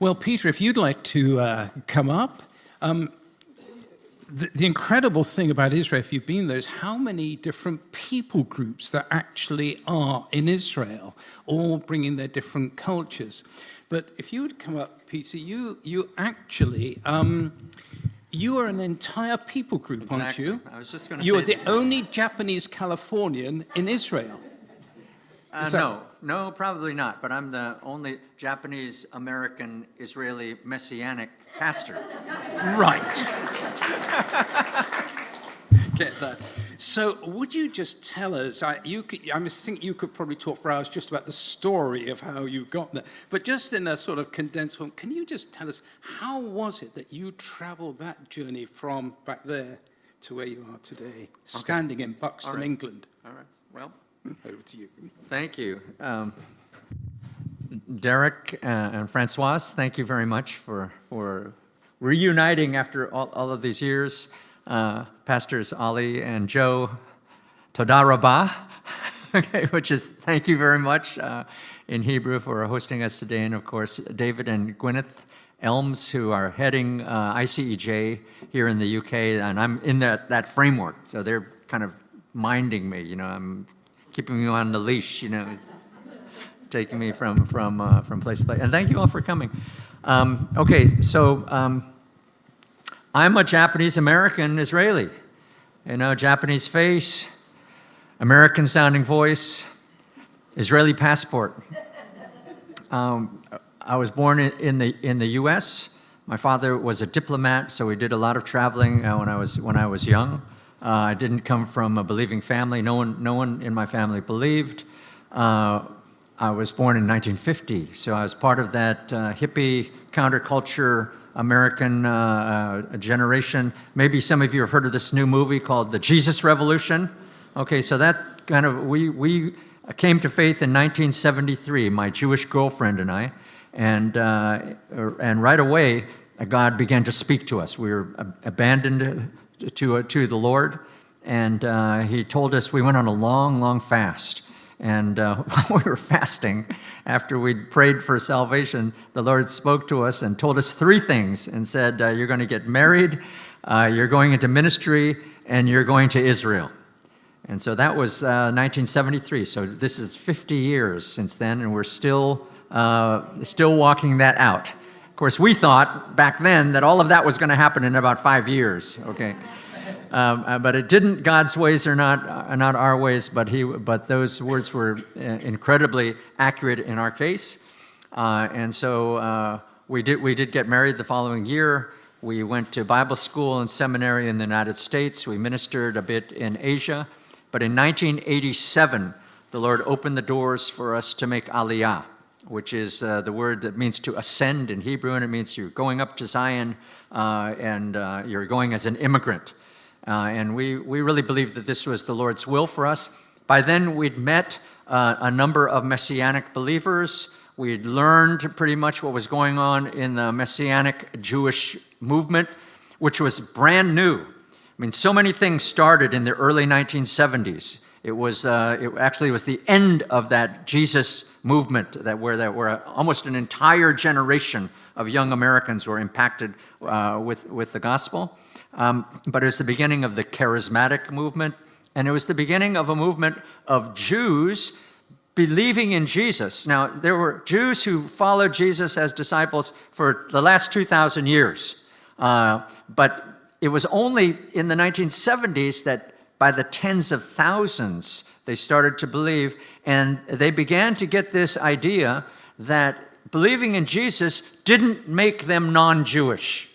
Well, Peter, if you'd like to come up. The incredible thing about Israel, if you've been there, is how many different people groups there actually are in Israel, all bringing their different cultures. But if you would come up, Peter, you actually, you are an entire people group, aren't you? I was just going to say you are the only Japanese Californian in Israel. No, probably not. But I'm the only Japanese American Israeli Messianic pastor. Right. Get that. So, would you just tell us? I think you could probably talk for hours just about the story of how you got there. But just in a sort of condensed form, can you just tell us how was it that you travelled that journey from back there to where you are today, standing in Buxton, England? All right. Well. Over to you. Thank you. Derek and Francoise, thank you very much for reuniting after all of these years. Pastors Ali and Joe, Toda Rabah, okay, which is thank you very much in Hebrew for hosting us today. And of course, David and Gwyneth Elms, who are heading ICEJ here in the UK. And I'm in that framework, so they're kind of minding me, I'm keeping me on the leash, taking me from place to place. And thank you all for coming. So I'm a Japanese American Israeli. Japanese face, American sounding voice, Israeli passport. I was born in the U.S. My father was a diplomat, so we did a lot of traveling when I was young. I didn't come from a believing family. No one in my family believed. I was born in 1950, so I was part of that hippie counterculture American generation. Maybe some of you have heard of this new movie called The Jesus Revolution. Okay, so that kind of, we came to faith in 1973, my Jewish girlfriend and I, and right away, God began to speak to us. We were abandoned to the Lord, and he told us, we went on a long fast, and while we were fasting, after we'd prayed for salvation, the Lord spoke to us and told us three things and said, you're going to get married, you're going into ministry, and you're going to Israel. And so that was 1973, so this is 50 years since then, and we're still walking that out. Of course, we thought back then that all of that was going to happen in about 5 years, okay? But it didn't. God's ways are not our ways, but those words were incredibly accurate in our case. And so we did get married the following year. We went to Bible school and seminary in the United States. We ministered a bit in Asia. But in 1987, the Lord opened the doors for us to make Aliyah, which is the word that means to ascend in Hebrew, and it means you're going up to Zion and you're going as an immigrant. And we really believed that this was the Lord's will for us. By then, we'd met a number of Messianic believers. We'd learned pretty much what was going on in the Messianic Jewish movement, which was brand new. I mean, so many things started in the early 1970s. It actually was the end of that Jesus movement where almost an entire generation of young Americans were impacted with the gospel. But it was the beginning of the charismatic movement, and it was the beginning of a movement of Jews believing in Jesus. Now, there were Jews who followed Jesus as disciples for the last 2,000 years, but it was only in the 1970s that by the tens of thousands they started to believe, and they began to get this idea that believing in Jesus didn't make them non-Jewish.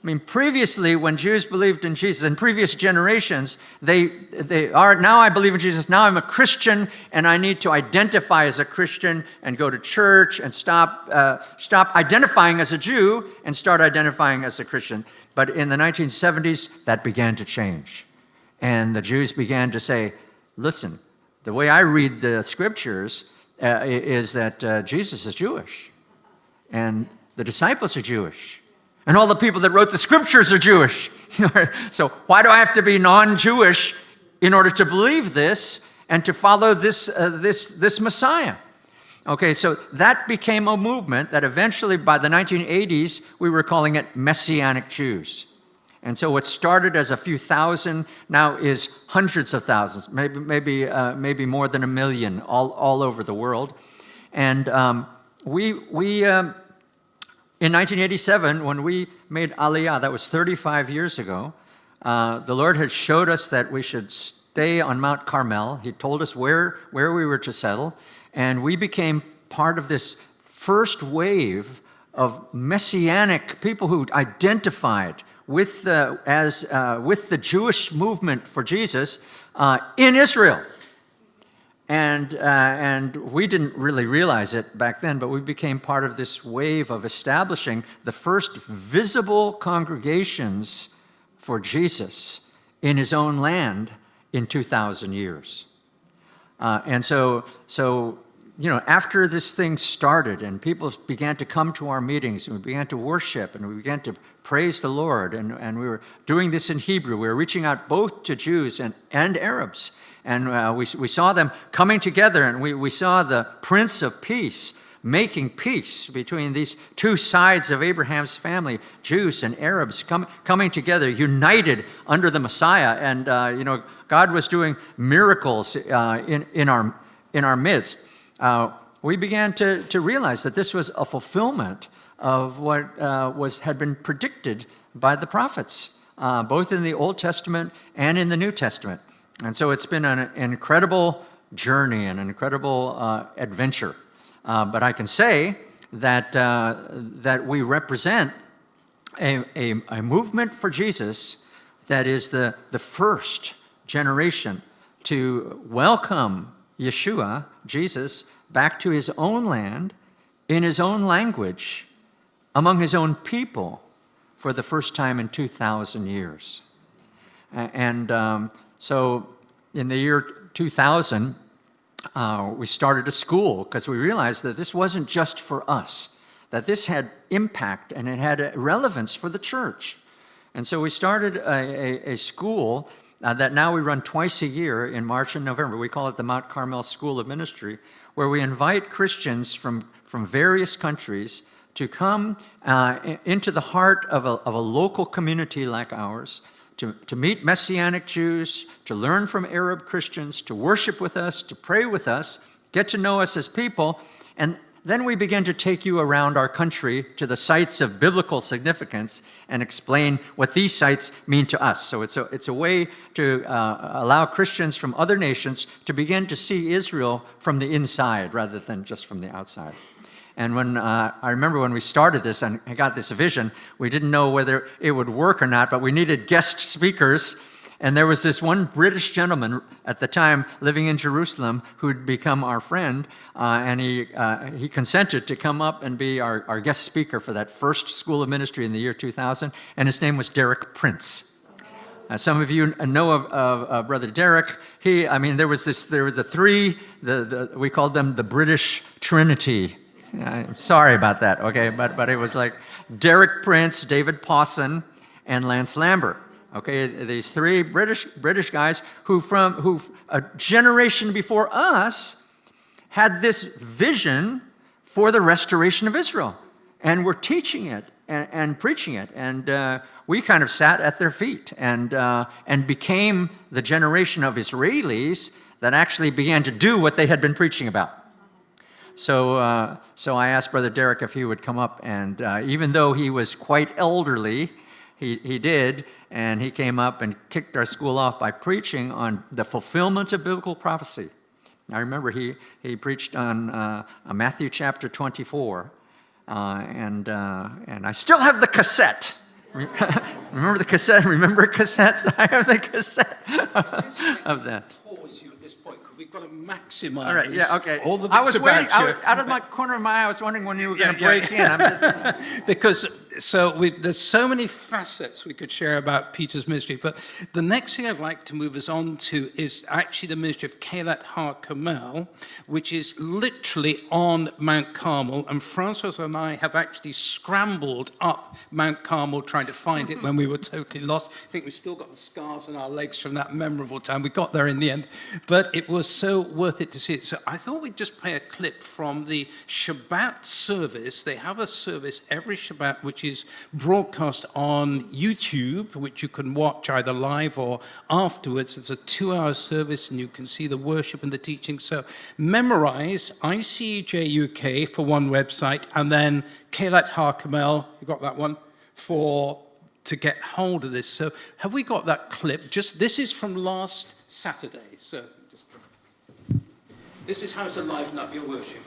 I mean, previously, when Jews believed in Jesus, in previous generations, they are, now I believe in Jesus, now I'm a Christian, and I need to identify as a Christian and go to church and stop identifying as a Jew and start identifying as a Christian. But in the 1970s, that began to change. And the Jews began to say, listen, the way I read the scriptures is that Jesus is Jewish, and the disciples are Jewish, and all the people that wrote the scriptures are Jewish. So why do I have to be non-Jewish in order to believe this and to follow this Messiah? Okay, so that became a movement that eventually, by the 1980s, we were calling it Messianic Jews. And so what started as a few thousand now is hundreds of thousands, maybe more than 1 million all over the world. And in 1987, when we made Aliyah, that was 35 years ago, the Lord had showed us that we should stay on Mount Carmel. He told us where we were to settle, and we became part of this first wave of Messianic people who identified with the Jewish movement for Jesus in Israel. And we didn't really realize it back then, but we became part of this wave of establishing the first visible congregations for Jesus in his own land in 2,000 years. And so, after this thing started and people began to come to our meetings and we began to worship and we began to praise the Lord, and we were doing this in Hebrew. We were reaching out both to Jews and Arabs. And we saw them coming together, and we saw the Prince of Peace making peace between these two sides of Abraham's family, Jews and Arabs, coming together, united under the Messiah. And, God was doing miracles in our midst. We began to realize that this was a fulfillment of what had been predicted by the prophets, both in the Old Testament and in the New Testament. And so it's been an incredible journey, an incredible adventure. But I can say that we represent a movement for Jesus that is the first generation to welcome Yeshua, Jesus, back to his own land, in his own language, among his own people, for the first time in 2,000 years. And so in the year 2000, we started a school because we realized that this wasn't just for us, that this had impact and it had relevance for the church. And so we started a school that now we run twice a year in March and November. We call it the Mount Carmel School of Ministry, where we invite Christians from various countries to come into the heart of a local community like ours, to meet Messianic Jews, to learn from Arab Christians, to worship with us, to pray with us, get to know us as people, and then we begin to take you around our country to the sites of biblical significance and explain what these sites mean to us. So it's a way to allow Christians from other nations to begin to see Israel from the inside rather than just from the outside. And when I remember when we started this and I got this vision, we didn't know whether it would work or not, but we needed guest speakers. And there was this one British gentleman at the time living in Jerusalem who'd become our friend, and he consented to come up and be our guest speaker for that first School of Ministry in the year 2000, and his name was Derek Prince. Some of you know of Brother Derek. There was the three, we called them the British Trinity. I'm sorry about that, okay? But it was like Derek Prince, David Pawson, and Lance Lambert. Okay, these three British guys who a generation before us had this vision for the restoration of Israel, and were teaching it and preaching it, and we kind of sat at their feet and became the generation of Israelis that actually began to do what they had been preaching about. So I asked Brother Derek if he would come up, and even though he was quite elderly, he did, and he came up and kicked our school off by preaching on the fulfillment of biblical prophecy. I remember he preached on Matthew chapter 24, and I still have the cassette. Remember the cassette? Remember cassettes? I have the cassette of that. Pause you at this point because we've got to maximize. All right, yeah, okay. All the bits I was waiting. about you. Out of my corner of my eye, I was wondering when you were going to break in. I'm just because So there's so many facets we could share about Peter's ministry, but the next thing I'd like to move us on to is actually the ministry of Kehilat HaCarmel, which is literally on Mount Carmel, and Francois and I have actually scrambled up Mount Carmel trying to find it when we were totally lost. I think we've still got the scars on our legs from that memorable time. We got there in the end, but it was so worth it to see it. So I thought we'd just play a clip from the Shabbat service. They have a service every Shabbat, which is broadcast on YouTube, which you can watch either live or afterwards. It's a 2-hour service, and you can see the worship and the teaching. So memorize ICEJ UK for one website, and then Kehilat HaCarmel, you got that one, to get hold of this. So have we got that clip? This is from last Saturday. So this is how to liven up your worship.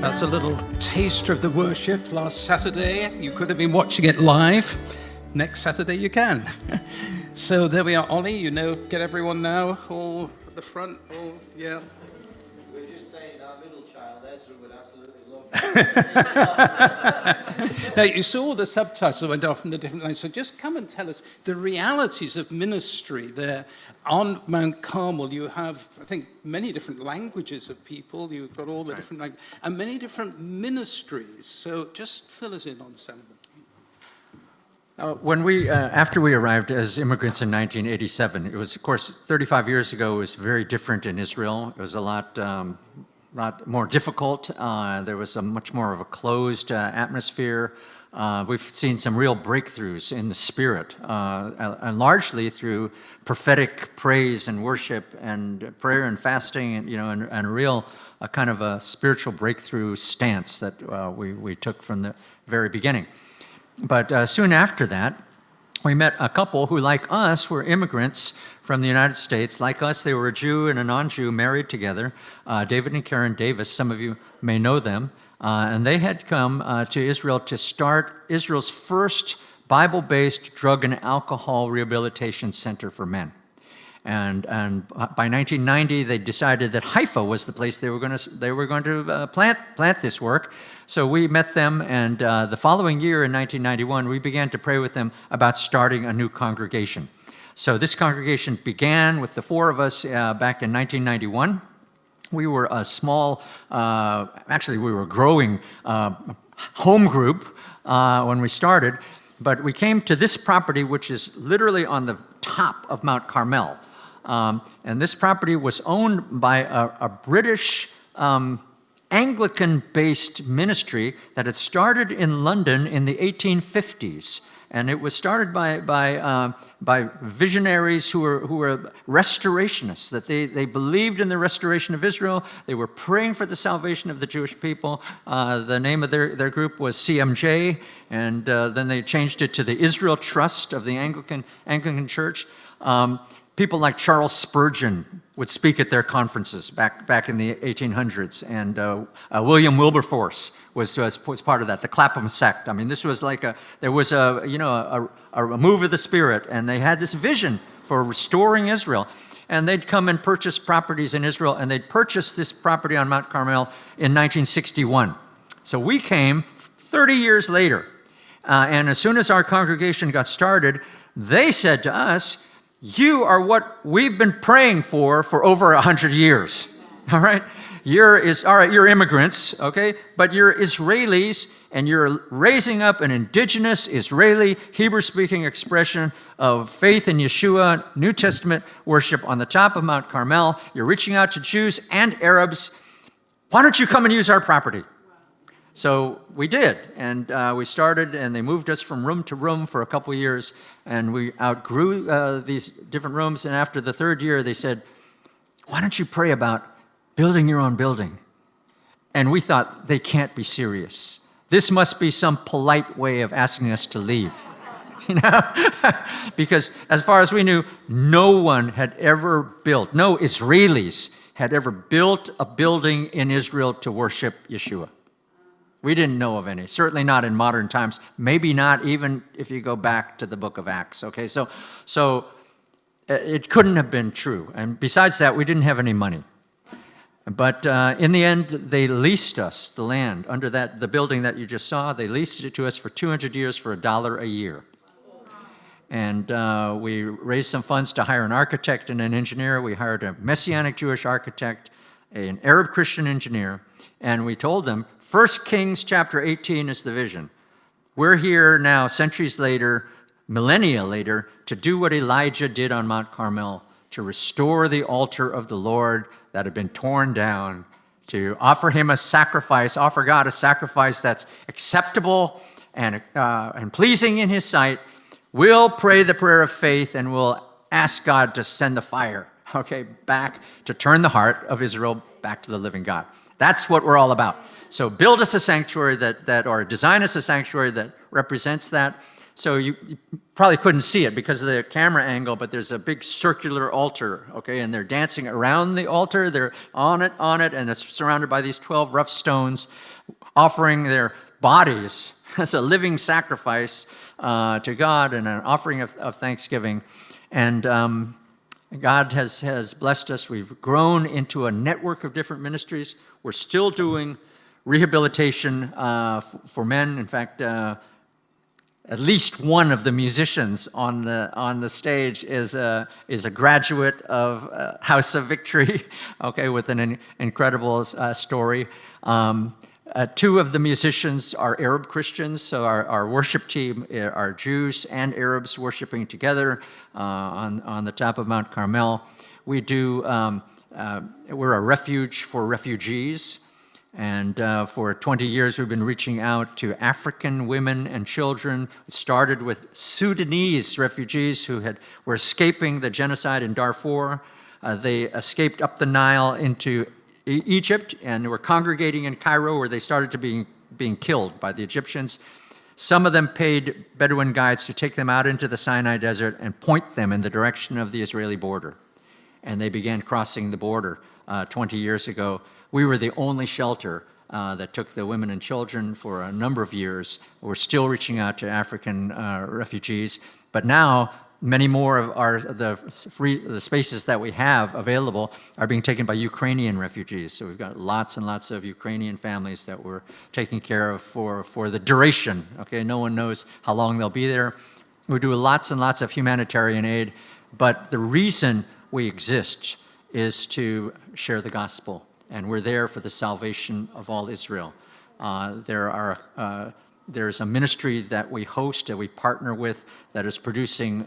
That's a little taster of the worship last Saturday. You could have been watching it live. Next Saturday you can. So there we are, Ollie. You know, get everyone now all the front. Oh, yeah. We're just saying our middle child, Ezra, would absolutely love Now, you saw the subtitles that went off in the different languages, so just come and tell us the realities of ministry there. On Mount Carmel, you have, I think, many different languages of people. You've got all the different languages, and many different ministries. So just fill us in on some of them. When we, after we arrived as immigrants in 1987, it was, of course, 35 years ago, it was very different in Israel. It was a lot more difficult. There was a much more of a closed atmosphere. We've seen some real breakthroughs in the spirit, and largely through prophetic praise and worship and prayer and fasting, and, and a real kind of a spiritual breakthrough stance that we took from the very beginning. But soon after that, we met a couple who, like us, were immigrants from the United States. Like us, they were a Jew and a non-Jew married together, David and Karen Davis. Some of you may know them. And they had come to Israel to start Israel's first Bible-based drug and alcohol rehabilitation center for men. And by 1990, they decided that Haifa was the place they were going to plant this work. So we met them, and the following year in 1991, we began to pray with them about starting a new congregation. So this congregation began with the four of us back in 1991. We were a small, actually we were a growing home group when we started, but we came to this property, which is literally on the top of Mount Carmel. And this property was owned by a British Anglican-based ministry that had started in London in the 1850s. And it was started by visionaries who were restorationists, that they believed in the restoration of Israel. They were praying for the salvation of the Jewish people. The name of their group was CMJ, and then they changed it to the Israel Trust of the Anglican Church. People like Charles Spurgeon would speak at their conferences back in the 1800s, and William Wilberforce was part of that. The Clapham sect. I mean, this was like there was a move of the Spirit, and they had this vision for restoring Israel. And they'd come and purchase properties in Israel, and they'd purchase this property on Mount Carmel in 1961. So we came 30 years later, and as soon as our congregation got started, they said to us, "You are what we've been praying for over 100 years, all right? You're immigrants, okay? But you're Israelis, and you're raising up an indigenous Israeli Hebrew-speaking expression of faith in Yeshua, New Testament worship on the top of Mount Carmel. You're reaching out to Jews and Arabs. Why don't you come and use our property?" So we did, and we started, and they moved us from room to room for a couple of years, and we outgrew these different rooms, and after the third year, they said, "Why don't you pray about building your own building?" And we thought, they can't be serious. This must be some polite way of asking us to leave, because as far as we knew, no one had ever built, no Israelis had ever built a building in Israel to worship Yeshua. We didn't know of any, certainly not in modern times, maybe not even if you go back to the book of Acts, okay? So it couldn't have been true. And besides that, we didn't have any money. But in the end, they leased us the land under the building that you just saw. They leased it to us for 200 years for $1 a year. And we raised some funds to hire an architect and an engineer. We hired a Messianic Jewish architect, an Arab Christian engineer, and we told them, 1 Kings chapter 18 is the vision. We're here now, centuries later, millennia later, to do what Elijah did on Mount Carmel, to restore the altar of the Lord that had been torn down, to offer him a sacrifice, offer God a sacrifice that's acceptable and pleasing in his sight. We'll pray the prayer of faith, and we'll ask God to send the fire, okay, back to turn the heart of Israel back to the living God. That's what we're all about. So build us a sanctuary or design us a sanctuary that represents that. So you probably couldn't see it because of the camera angle, but there's a big circular altar, okay? And they're dancing around the altar. They're on it, and it's surrounded by these 12 rough stones, offering their bodies as a living sacrifice to God and an offering of thanksgiving. And God has blessed us. We've grown into a network of different ministries. We're still doing rehabilitation for men. In fact, at least one of the musicians on the stage is a graduate of House of Victory, okay, with an incredible story. Two of the musicians are Arab Christians, so our worship team are Jews and Arabs worshiping together on the top of Mount Carmel. We do, we're a refuge for refugees, and for 20 years we've been reaching out to African women and children. It started with Sudanese refugees who were escaping the genocide in Darfur. They escaped up the Nile into Egypt and were congregating in Cairo, where they started to being killed by the Egyptians. Some of them paid Bedouin guides to take them out into the Sinai Desert and point them in the direction of the Israeli border. And they began crossing the border 20 years ago. We were the only shelter that took the women and children for a number of years. We're still reaching out to African refugees, but now many more of the spaces that we have available are being taken by Ukrainian refugees. So we've got lots and lots of Ukrainian families that we're taking care of for the duration. Okay, no one knows how long they'll be there. We do lots and lots of humanitarian aid, but the reason we exist is to share the gospel, and we're there for the salvation of all Israel. There's a ministry that we host, that we partner with, that is producing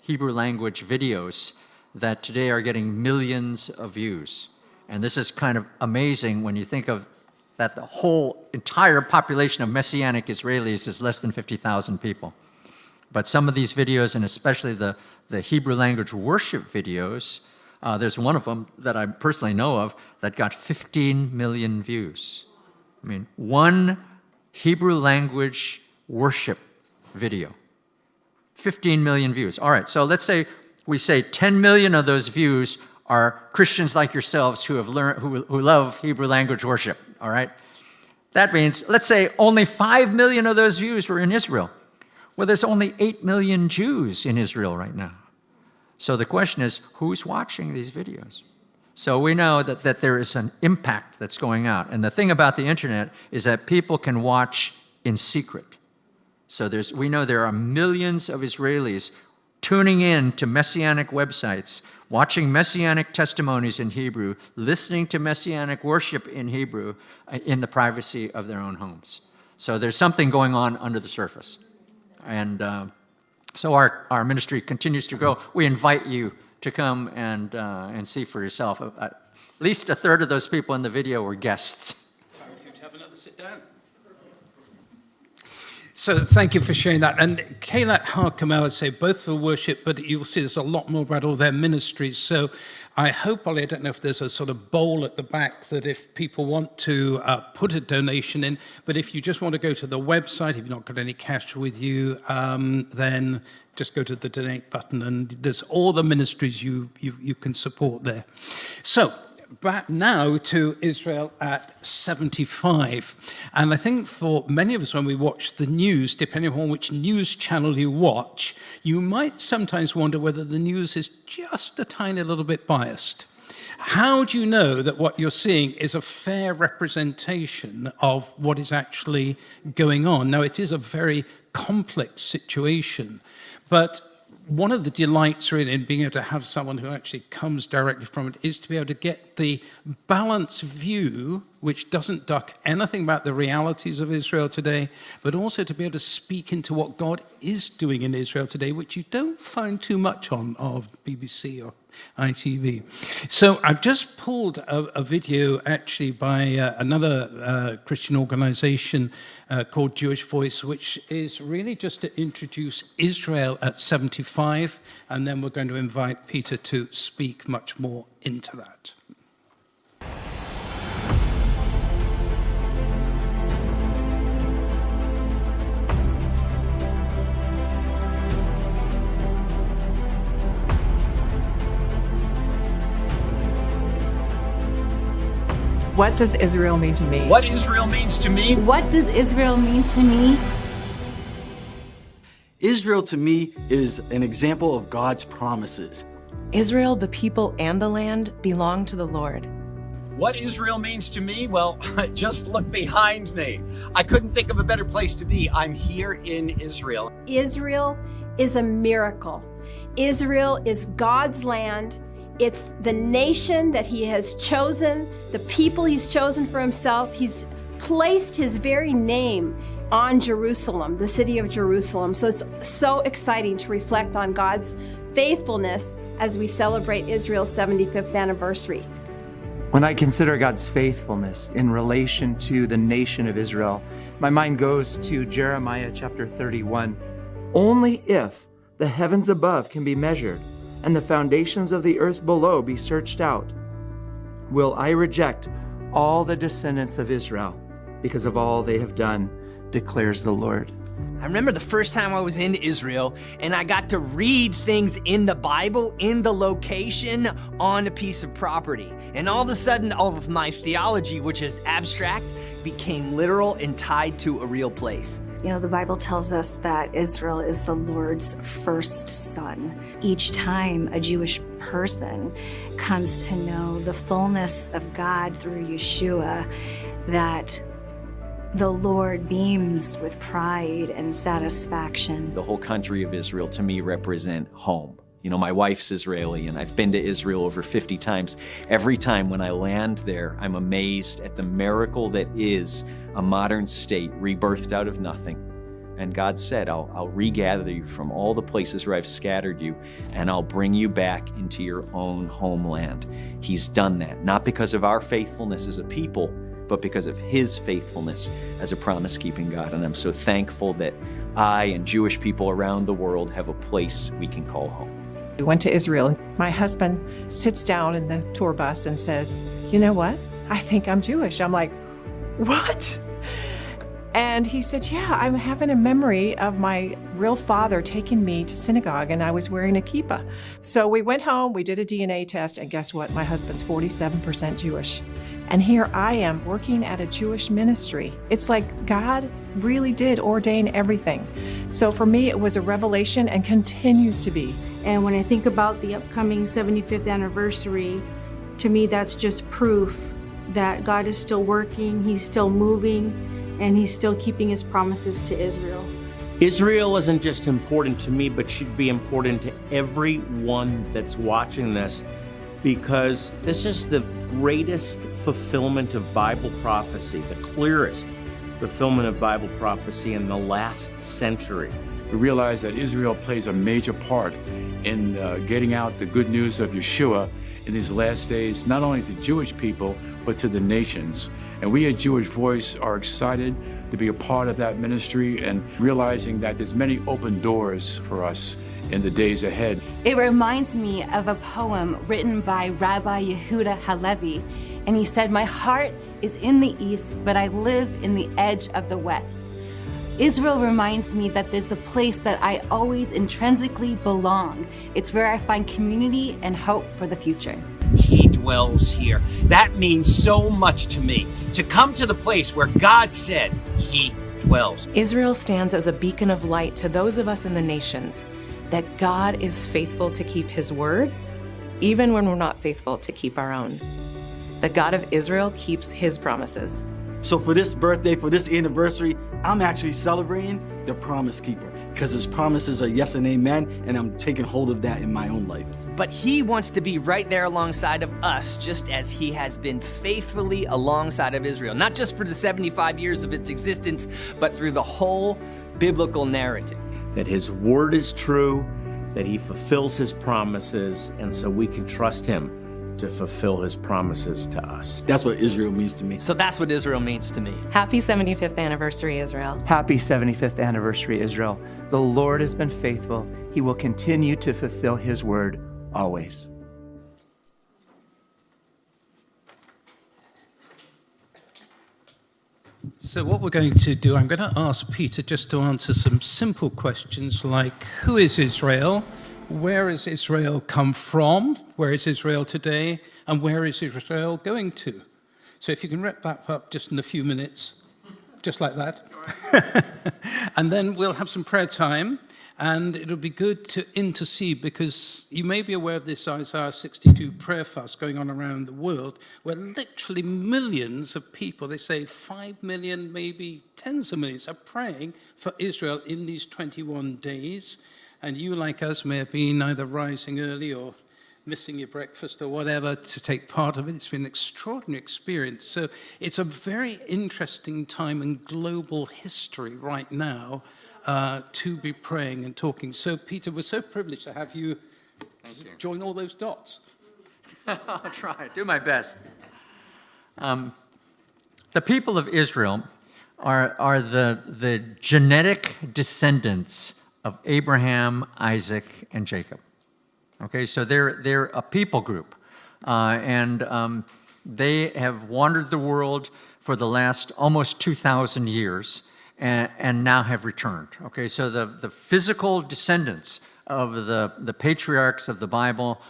Hebrew language videos that today are getting millions of views. And this is kind of amazing when you think of that the whole entire population of Messianic Israelis is less than 50,000 people. But some of these videos, and especially the Hebrew language worship videos, there's one of them that I personally know of that got 15 million views. I mean, one Hebrew language worship video, 15 million views. All right, so let's say we say 10 million of those views are Christians like yourselves who have learned, who love Hebrew language worship. All right, that means let's say only 5 million of those views were in Israel. Well, there's only 8 million Jews in Israel right now. So the question is, who's watching these videos? So we know that there is an impact that's going out. And the thing about the internet is that people can watch in secret. So we know there are millions of Israelis tuning in to Messianic websites, watching Messianic testimonies in Hebrew, listening to Messianic worship in Hebrew in the privacy of their own homes. So there's something going on under the surface. And so our ministry continues to grow. We invite you to come and see for yourself. At least a third of those people in the video were guests. Time for you to have another sit down. So thank you for sharing that. And Kehilat HaCarmel, I say, both for worship, but you'll see there's a lot more about all their ministries. So I hope, Ollie, I don't know if there's a sort of bowl at the back that if people want to put a donation in, but if you just want to go to the website, if you've not got any cash with you, then just go to the donate button, and there's all the ministries you can support there. So back now to Israel at 75. And I think for many of us, when we watch the news, depending on which news channel you watch, you might sometimes wonder whether the news is just a tiny little bit biased. How do you know that what you're seeing is a fair representation of what is actually going on? Now, it is a very complex situation, but one of the delights really in being able to have someone who actually comes directly from it is to be able to get the balanced view, which doesn't duck anything about the realities of Israel today, but also to be able to speak into what God is doing in Israel today, which you don't find too much of BBC or ITV. So I've just pulled a video actually by another Christian organization called Jewish Voice, which is really just to introduce Israel at 75, and then we're going to invite Peter to speak much more into that. What does Israel mean to me? What Israel means to me? What does Israel mean to me? Israel to me is an example of God's promises. Israel, the people, and the land belong to the Lord. What Israel means to me? Well, just look behind me. I couldn't think of a better place to be. I'm here in Israel. Israel is a miracle. Israel is God's land. It's the nation that he has chosen, the people he's chosen for himself. He's placed his very name on Jerusalem, the city of Jerusalem. So it's so exciting to reflect on God's faithfulness as we celebrate Israel's 75th anniversary. When I consider God's faithfulness in relation to the nation of Israel, my mind goes to Jeremiah chapter 31. Only if the heavens above can be measured and the foundations of the earth below be searched out, will I reject all the descendants of Israel because of all they have done, declares the Lord. I remember the first time I was in Israel and I got to read things in the Bible, in the location, on a piece of property. And all of a sudden, all of my theology, which is abstract, became literal and tied to a real place. You know, the Bible tells us that Israel is the Lord's first son. Each time a Jewish person comes to know the fullness of God through Yeshua, that the Lord beams with pride and satisfaction. The whole country of Israel to me represent home. You know, my wife's Israeli and I've been to Israel over 50 times. Every time when I land there, I'm amazed at the miracle that is a modern state rebirthed out of nothing. And God said, I'll regather you from all the places where I've scattered you and I'll bring you back into your own homeland. He's done that, not because of our faithfulness as a people, but because of his faithfulness as a promise-keeping God. And I'm so thankful that I and Jewish people around the world have a place we can call home. We went to Israel. My husband sits down in the tour bus and says, "You know what? I think I'm Jewish." I'm like, "What?" And he said, "Yeah, I'm having a memory of my real father taking me to synagogue and I was wearing a kippah." So we went home, we did a DNA test, and guess what? My husband's 47% Jewish. And here I am working at a Jewish ministry. It's like God really did ordain everything. So for me, it was a revelation and continues to be. And when I think about the upcoming 75th anniversary, to me, that's just proof that God is still working, he's still moving, and he's still keeping his promises to Israel. Israel isn't just important to me, but should be important to everyone that's watching this, because this is the greatest fulfillment of Bible prophecy, the clearest fulfillment of Bible prophecy in the last century. We realize that Israel plays a major part in getting out the good news of Yeshua in these last days, not only to Jewish people, but to the nations. And we at Jewish Voice are excited to be a part of that ministry and realizing that there's many open doors for us in the days ahead. It reminds me of a poem written by Rabbi Yehuda Halevi, and he said, "My heart is in the east, but I live in the edge of the west." Israel reminds me that there's a place that I always intrinsically belong. It's where I find community and hope for the future. He dwells here. That means so much to me. To come to the place where God said he dwells. Israel stands as a beacon of light to those of us in the nations, that God is faithful to keep his word, even when we're not faithful to keep our own. The God of Israel keeps his promises. So for this birthday, for this anniversary, I'm actually celebrating the promise keeper, because his promises are yes and amen, and I'm taking hold of that in my own life. But he wants to be right there alongside of us, just as he has been faithfully alongside of Israel, not just for the 75 years of its existence, but through the whole biblical narrative. That his word is true, that he fulfills his promises, and so we can trust him to fulfill his promises to us. That's what Israel means to me. So that's what Israel means to me. Happy 75th anniversary, Israel. Happy 75th anniversary, Israel. The Lord has been faithful. He will continue to fulfill his word always. So what we're going to do, I'm going to ask Peter just to answer some simple questions like, who is Israel? Where has Israel come from? Where is Israel today? And where is Israel going to? So if you can wrap that up just in a few minutes, just like that. And then we'll have some prayer time. And it'll be good to intercede, because you may be aware of this Isaiah 62 prayer fast going on around the world, where literally millions of people, they say 5 million, maybe tens of millions, are praying for Israel in these 21 days. And you, like us, may have been either rising early or missing your breakfast or whatever to take part of it. It's been an extraordinary experience. So it's a very interesting time in global history right now to be praying and talking. So, Peter, we're so privileged to have you join all those dots. I'll try, do my best. The people of Israel are the genetic descendants of Abraham, Isaac, and Jacob. Okay, so they're a people group, and they have wandered the world for the last almost 2,000 years, and now have returned. Okay, so the physical descendants of the patriarchs of the Bible,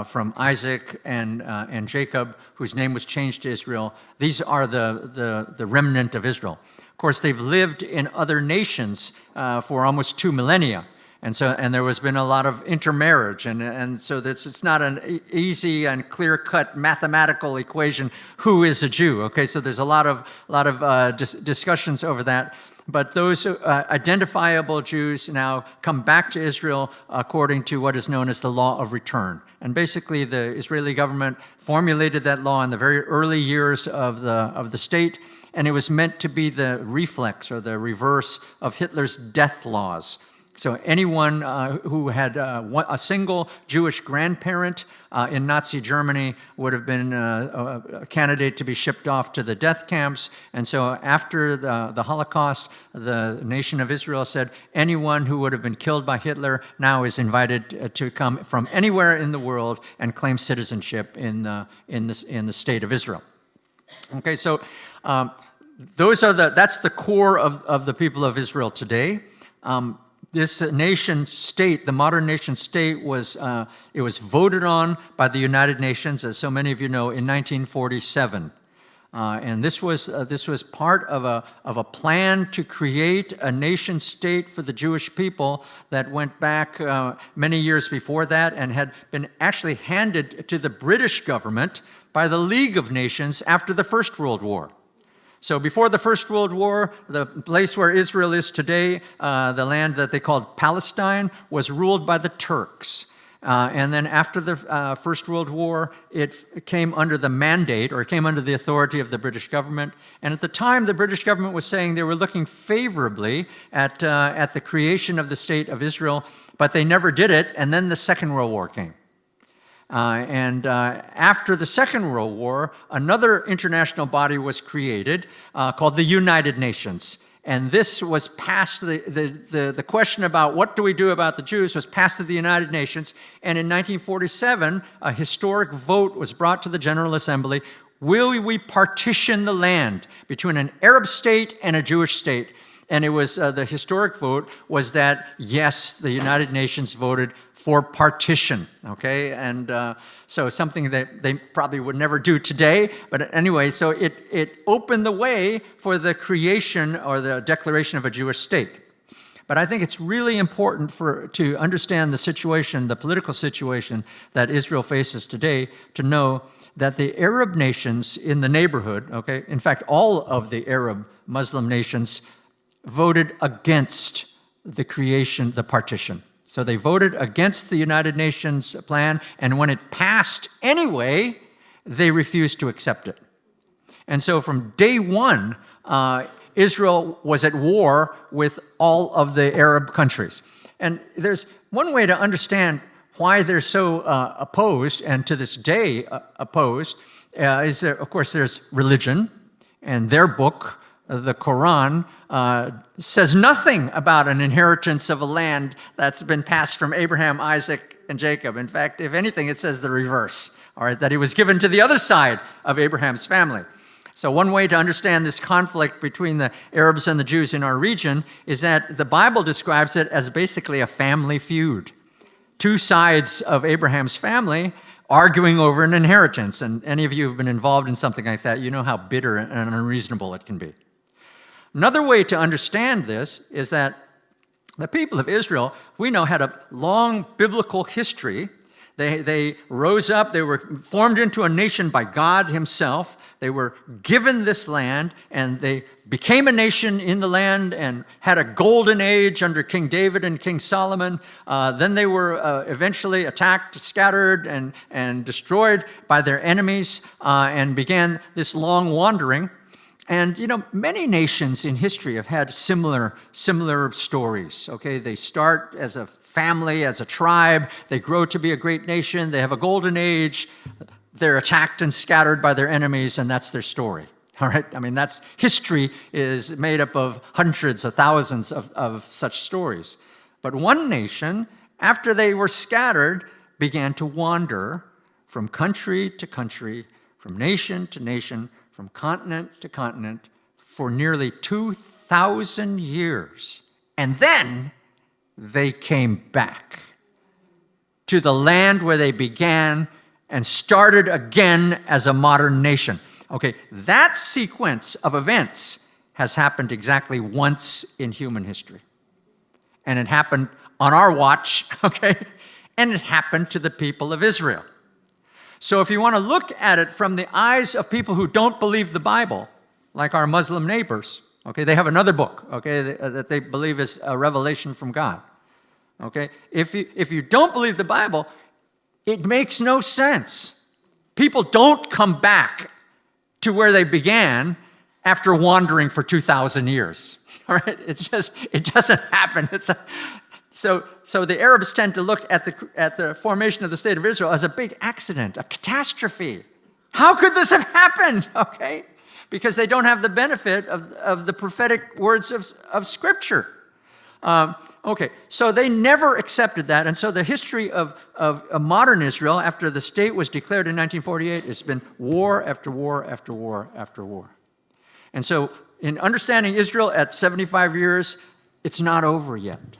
from Isaac and Jacob, whose name was changed to Israel, these are the remnant of Israel. Of course, they've lived in other nations for almost 2 millennia. And there has been a lot of intermarriage, and so it's not an easy and clear-cut mathematical equation. Who is a Jew? Okay, so there's a lot of discussions over that. But those identifiable Jews now come back to Israel according to what is known as the law of return. And basically, the Israeli government formulated that law in the very early years of the state, and it was meant to be the reflex or the reverse of Hitler's death laws. So anyone who had a single Jewish grandparent in Nazi Germany would have been a candidate to be shipped off to the death camps. And so after the Holocaust, the nation of Israel said anyone who would have been killed by Hitler now is invited to come from anywhere in the world and claim citizenship in the state of Israel. Okay, so that's the core of the people of Israel today. This nation state, the modern nation state, was voted on by the United Nations, as so many of you know, in 1947, and this was part of a plan to create a nation state for the Jewish people that went back many years before that, and had been actually handed to the British government by the League of Nations after the First World War. So before the First World War, the place where Israel is today, the land that they called Palestine, was ruled by the Turks. And then after the First World War, it came under the mandate, or it came under the authority of the British government. And at the time, the British government was saying they were looking favorably at the creation of the state of Israel, but they never did it, and then the Second World War came. After the Second World War, another international body was created called the United Nations. And this was passed, the question about what do we do about the Jews was passed to the United Nations. And in 1947, a historic vote was brought to the General Assembly. Will we partition the land between an Arab state and a Jewish state? And it was the historic vote was that, yes, the United Nations voted for partition, okay? And so something that they probably would never do today, but anyway, so it opened the way for the creation or the declaration of a Jewish state. But I think it's really important to understand the situation, the political situation that Israel faces today, to know that the Arab nations in the neighborhood, okay, in fact, all of the Arab Muslim nations voted against the creation, the partition. So they voted against the United Nations plan, and when it passed anyway, they refused to accept it. And so from day one, Israel was at war with all of the Arab countries. And there's one way to understand why they're so opposed, and to this day opposed, is that, of course, there's religion, and their book, the Quran, says nothing about an inheritance of a land that's been passed from Abraham, Isaac, and Jacob. In fact, if anything, it says the reverse, all right, that it was given to the other side of Abraham's family. So one way to understand this conflict between the Arabs and the Jews in our region is that the Bible describes it as basically a family feud. Two sides of Abraham's family arguing over an inheritance. And any of you who have been involved in something like that, you know how bitter and unreasonable it can be. Another way to understand this is that The people of Israel, we know, had a long biblical history. They rose up, they were formed into a nation by God himself. They were given this land, and they became a nation in the land and had a golden age under King David and King Solomon. Then they were eventually attacked, scattered, and destroyed by their enemies, and began this long wandering. And, you know, many nations in history have had similar stories, okay? They start as a family, as a tribe. They grow to be a great nation. They have a golden age. They're attacked and scattered by their enemies, and that's their story, all right? I mean, history is made up of hundreds of thousands of such stories. But one nation, after they were scattered, began to wander from country to country, from nation to nation, from continent to continent for nearly 2,000 years. And then they came back to the land where they began and started again as a modern nation. Okay, that sequence of events has happened exactly once in human history. And it happened on our watch, okay? And it happened to the people of Israel. So if you want to look at it from the eyes of people who don't believe the Bible, like our Muslim neighbors, okay, they have another book, okay, that they believe is a revelation from God, okay? If you don't believe the Bible, it makes no sense. People don't come back to where they began after wandering for 2,000 years, all right? It doesn't happen. So the Arabs tend to look at the formation of the state of Israel as a big accident, a catastrophe. How could this have happened? Okay, because they don't have the benefit of the prophetic words of Scripture. Okay, so they never accepted that, and so the history of modern Israel after the state was declared in 1948 has been war after war after war after war. And so in understanding Israel at 75 years, it's not over yet.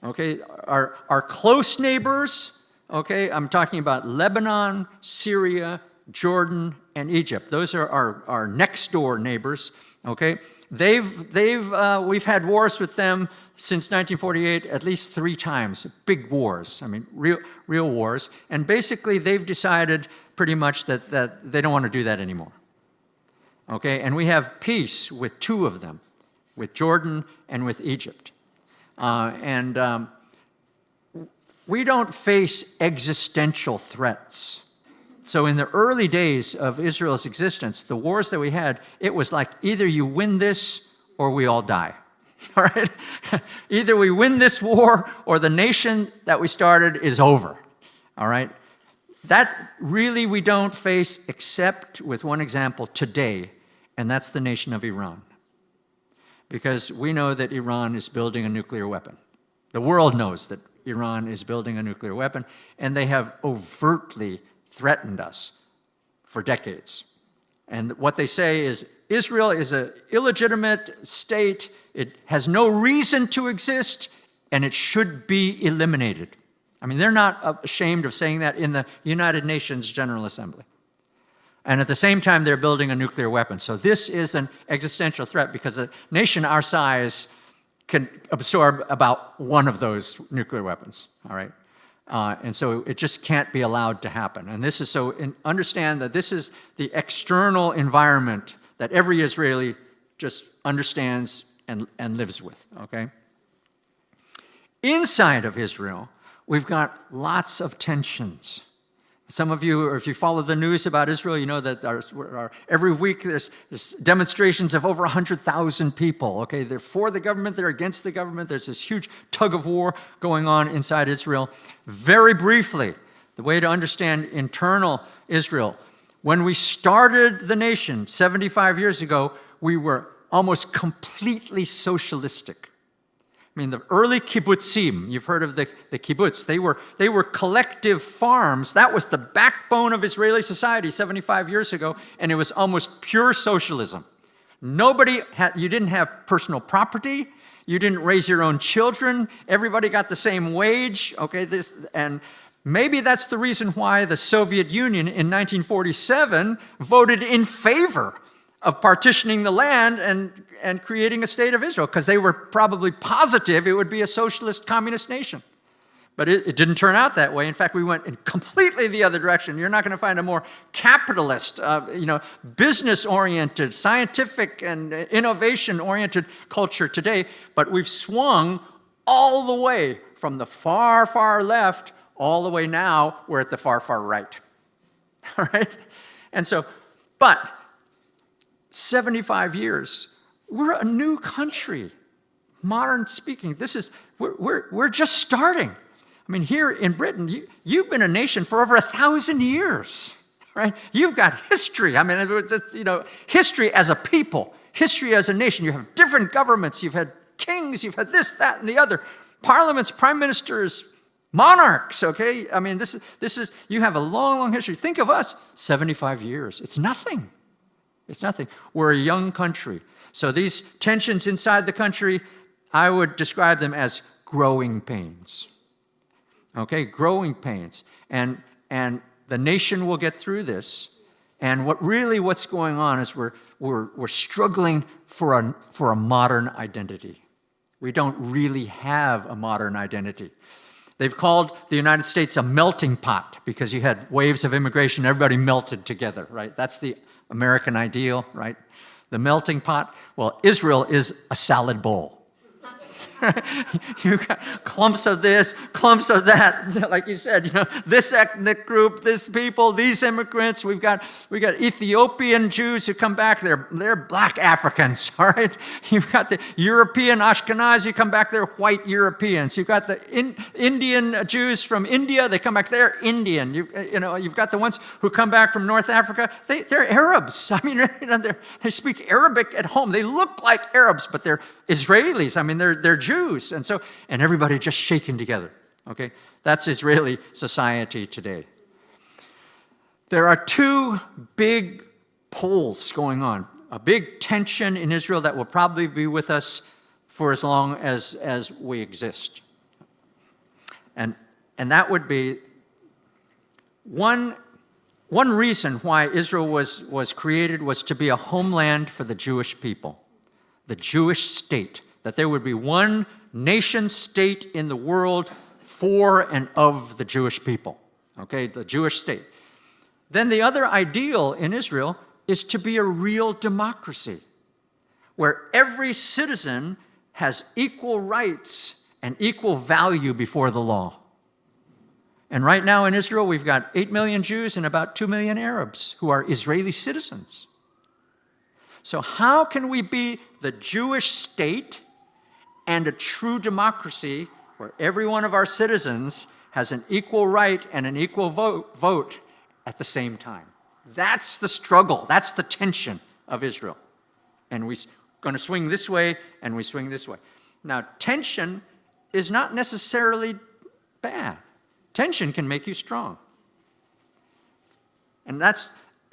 Okay, our close neighbors, okay, I'm talking about Lebanon, Syria, Jordan, and Egypt. Those are our next door neighbors, okay? We've had wars with them since 1948 at least 3 times, big wars, I mean, real wars. And basically they've decided pretty much that they don't want to do that anymore, okay? And we have peace with 2 of them, with Jordan and with Egypt. We don't face existential threats. So in the early days of Israel's existence, the wars that we had, it was like either you win this or we all die, all right? Either we win this war or the nation that we started is over, all right? That really we don't face except with one example today, and that's the nation of Iran. Because we know that Iran is building a nuclear weapon. The world knows that Iran is building a nuclear weapon, and they have overtly threatened us for decades. And what they say is Israel is an illegitimate state, it has no reason to exist, and it should be eliminated. I mean, they're not ashamed of saying that in the United Nations General Assembly. And at the same time, they're building a nuclear weapon. So this is an existential threat because a nation our size can absorb about 1 of those nuclear weapons, all right? And so it just can't be allowed to happen. And this is understand that this is the external environment that every Israeli just understands and lives with, okay? Inside of Israel, we've got lots of tensions. Some of you, or if you follow the news about Israel, you know that every week there's demonstrations of over 100,000 people. Okay, they're for the government, they're against the government. There's this huge tug of war going on inside Israel. Very briefly, the way to understand internal Israel, when we started the nation 75 years ago, we were almost completely socialistic. I mean, the early kibbutzim, you've heard of the kibbutz, they were collective farms. That was the backbone of Israeli society 75 years ago, and it was almost pure socialism. You didn't have personal property, you didn't raise your own children, everybody got the same wage, okay, and maybe that's the reason why the Soviet Union in 1947 voted in favor of partitioning the land and creating a state of Israel, because they were probably positive it would be a socialist communist nation. But it didn't turn out that way. In fact, we went in completely the other direction. You're not going to find a more capitalist, business-oriented, scientific and innovation-oriented culture today. But we've swung all the way from the far, far left all the way now we're at the far, far right. All right? And so, but 75 years, we're a new country. Modern speaking, we're just starting. I mean, here in Britain, you've been a nation for over 1,000 years, right? You've got history. I mean, it's, history as a people, history as a nation. You have different governments. You've had kings. You've had this, that, and the other. Parliaments, prime ministers, monarchs, okay? I mean, this is you have a long, long history. Think of us, 75 years. It's nothing. It's nothing. We're a young country. So these tensions inside the country, I would describe them as growing pains. Okay, growing pains. And the nation will get through this. And what's going on is we're struggling for a modern identity. We don't really have a modern identity. They've called the United States a melting pot because you had waves of immigration, everybody melted together, right? That's the American ideal, right? The melting pot. Well, Israel is a salad bowl. You've got clumps of this, clumps of that. Like you said, this ethnic group, this people, these immigrants. We got Ethiopian Jews who come back. They're black Africans. All right. You've got the European Ashkenazi who come back. They're white Europeans. You've got the Indian Jews from India. They come back. They're Indian. You've got the ones who come back from North Africa. They're Arabs. I mean, they speak Arabic at home. They look like Arabs, but they're Israelis. I mean, they're Jews. And everybody just shaking together. Okay? That's Israeli society today. There are two big poles going on. A big tension in Israel that will probably be with us for as long as we exist. And that would be one reason why Israel was created was to be a homeland for the Jewish people. The Jewish state, that there would be one nation state in the world for and of the Jewish people, okay, the Jewish state. Then the other ideal in Israel is to be a real democracy, where every citizen has equal rights and equal value before the law. And right now in Israel, we've got 8 million Jews and about 2 million Arabs who are Israeli citizens. So how can we be the Jewish state and a true democracy where every one of our citizens has an equal right and an equal vote at the same time? That's the struggle. That's the tension of Israel. And we're going to swing this way and we swing this way. Now, tension is not necessarily bad. Tension can make you strong. And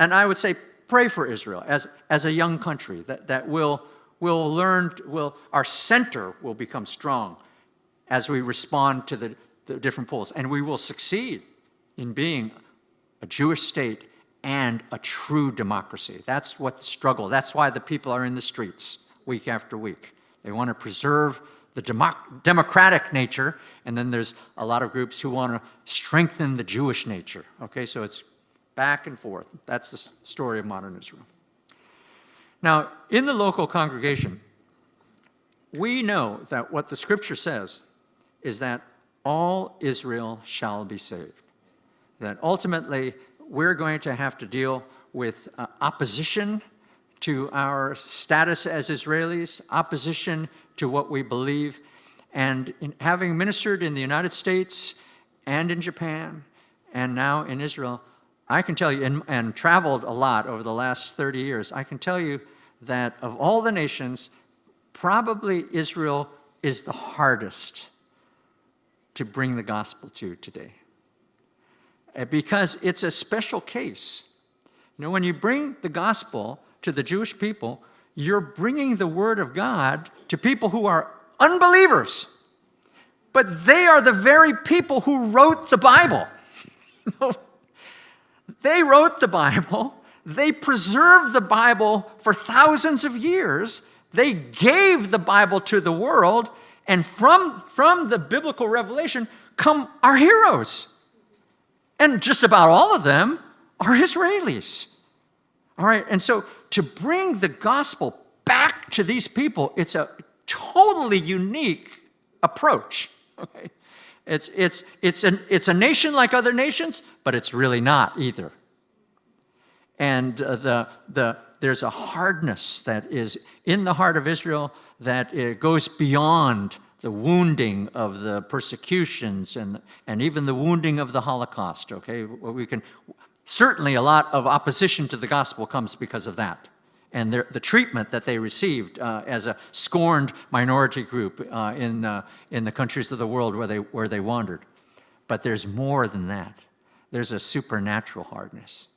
I would say, pray for Israel as a young country that will learn, our center will become strong as we respond to the different poles. And we will succeed in being a Jewish state and a true democracy. That's what the struggle, that's why the people are in the streets week after week. They want to preserve the democratic nature, and then there's a lot of groups who want to strengthen the Jewish nature. Okay, so it's back and forth. That's the story of modern Israel. Now, in the local congregation, we know that what the scripture says is that all Israel shall be saved. That ultimately, we're going to have to deal with opposition to our status as Israelis, opposition to what we believe. And having ministered in the United States and in Japan and now in Israel, I can tell you, and traveled a lot over the last 30 years, I can tell you that of all the nations, probably Israel is the hardest to bring the gospel to today. Because it's a special case. When you bring the gospel to the Jewish people, you're bringing the word of God to people who are unbelievers. But they are the very people who wrote the Bible. They wrote the Bible. They preserved the Bible for thousands of years. They gave the Bible to the world, and from the biblical revelation come our heroes. And just about all of them are Israelis. All right, and so to bring the gospel back to these people, it's a totally unique approach. Okay? It's a nation like other nations, but it's really not either. And there's a hardness that is in the heart of Israel that it goes beyond the wounding of the persecutions and even the wounding of the Holocaust. Okay, certainly a lot of opposition to the gospel comes because of that, and the treatment that they received as a scorned minority group in the countries of the world where they wandered. But there's more than that. There's a supernatural hardness,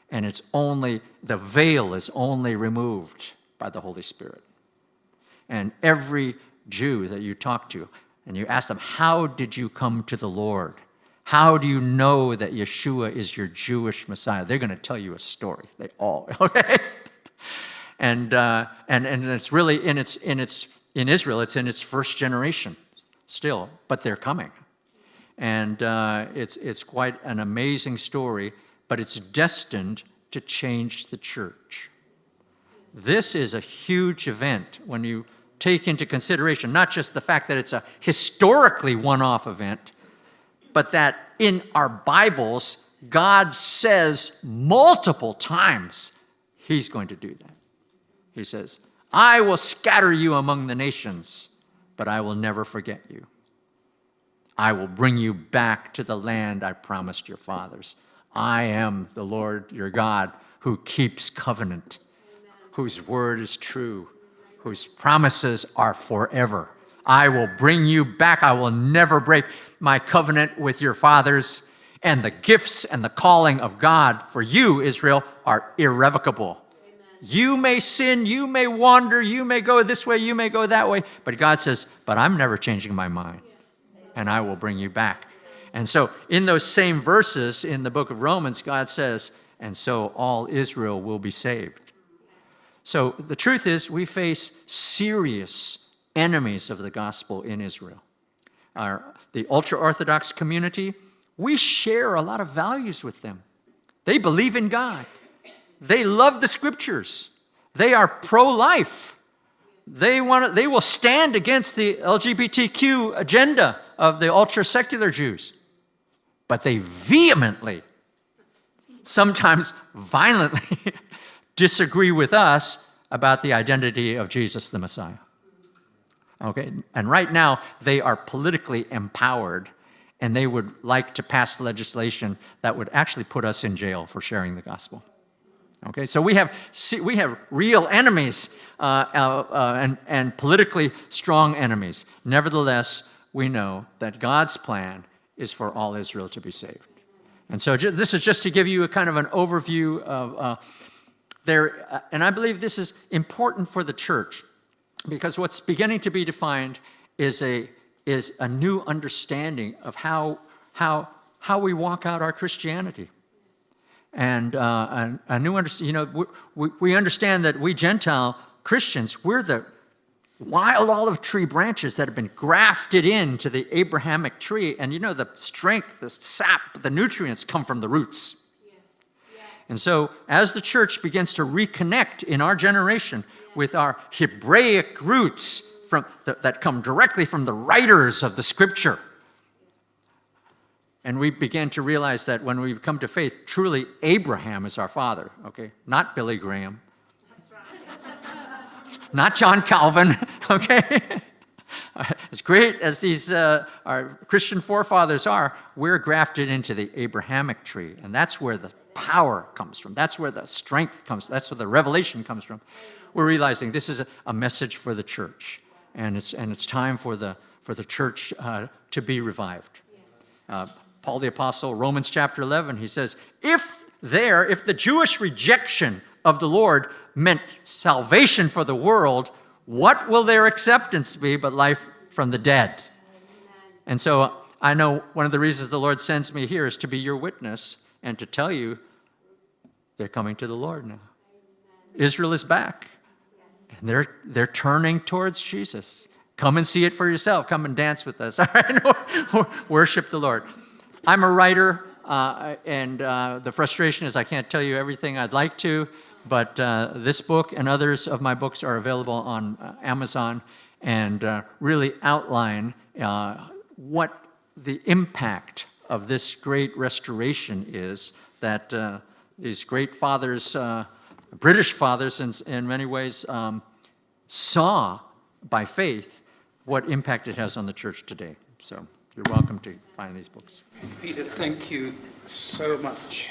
and the veil is only removed by the Holy Spirit. And every Jew that you talk to, and you ask them, how did you come to the Lord? How do you know that Yeshua is your Jewish Messiah? They're going to tell you a story. They all, okay? And it's really in Israel. It's in its first generation still, but they're coming, and it's quite an amazing story. But it's destined to change the church. This is a huge event when you take into consideration not just the fact that it's a historically one-off event, but that in our Bibles, God says multiple times he's going to do that. He says, I will scatter you among the nations, but I will never forget you. I will bring you back to the land I promised your fathers. I am the Lord your God who keeps covenant, whose word is true, whose promises are forever. I will bring you back. I will never break my covenant with your fathers. And the gifts and the calling of God for you, Israel, are irrevocable. You may sin, you may wander, you may go this way, you may go that way. But God says, but I'm never changing my mind, and I will bring you back. And so in those same verses in the book of Romans, God says, and so all Israel will be saved. So the truth is, we face serious enemies of the gospel in Israel. The ultra-Orthodox community, we share a lot of values with them. They believe in God. They love the scriptures. They are pro-life. They will stand against the LGBTQ agenda of the ultra-secular Jews. But they vehemently, sometimes violently, disagree with us about the identity of Jesus the Messiah. Okay, and right now they are politically empowered, and they would like to pass legislation that would actually put us in jail for sharing the gospel. Okay, so we have real enemies and politically strong enemies. Nevertheless, we know that God's plan is for all Israel to be saved. And so this is just to give you a kind of an overview of and I believe this is important for the church, because what's beginning to be defined is a new understanding of how we walk out our Christianity. And a new understanding, we understand that we Gentile Christians, we're the wild olive tree branches that have been grafted into the Abrahamic tree. And the strength, the sap, the nutrients come from the roots. And so as the church begins to reconnect in our generation with our Hebraic roots that come directly from the writers of the scripture, and we begin to realize that when we come to faith, truly Abraham is our father, okay? Not Billy Graham. Not John Calvin, okay? As great as these our Christian forefathers are, we're grafted into the Abrahamic tree, and that's where the power comes from. That's where the strength comes. That's where the revelation comes from. We're realizing this is a message for the church, and it's time for the church to be revived. Paul the Apostle, Romans chapter 11, he says, if the Jewish rejection of the Lord meant salvation for the world, what will their acceptance be but life from the dead? And so I know one of the reasons the Lord sends me here is to be your witness and to tell you they're coming to the Lord now. Israel is back, and they're turning towards Jesus. Come and see it for yourself. Come and dance with us. All right, worship the Lord. I'm a writer, and the frustration is I can't tell you everything I'd like to, but this book and others of my books are available on Amazon and really outline what the impact of this great restoration is that these great fathers, British fathers in many ways, saw by faith what impact it has on the church today. So you're welcome to find these books. Peter, thank you so much.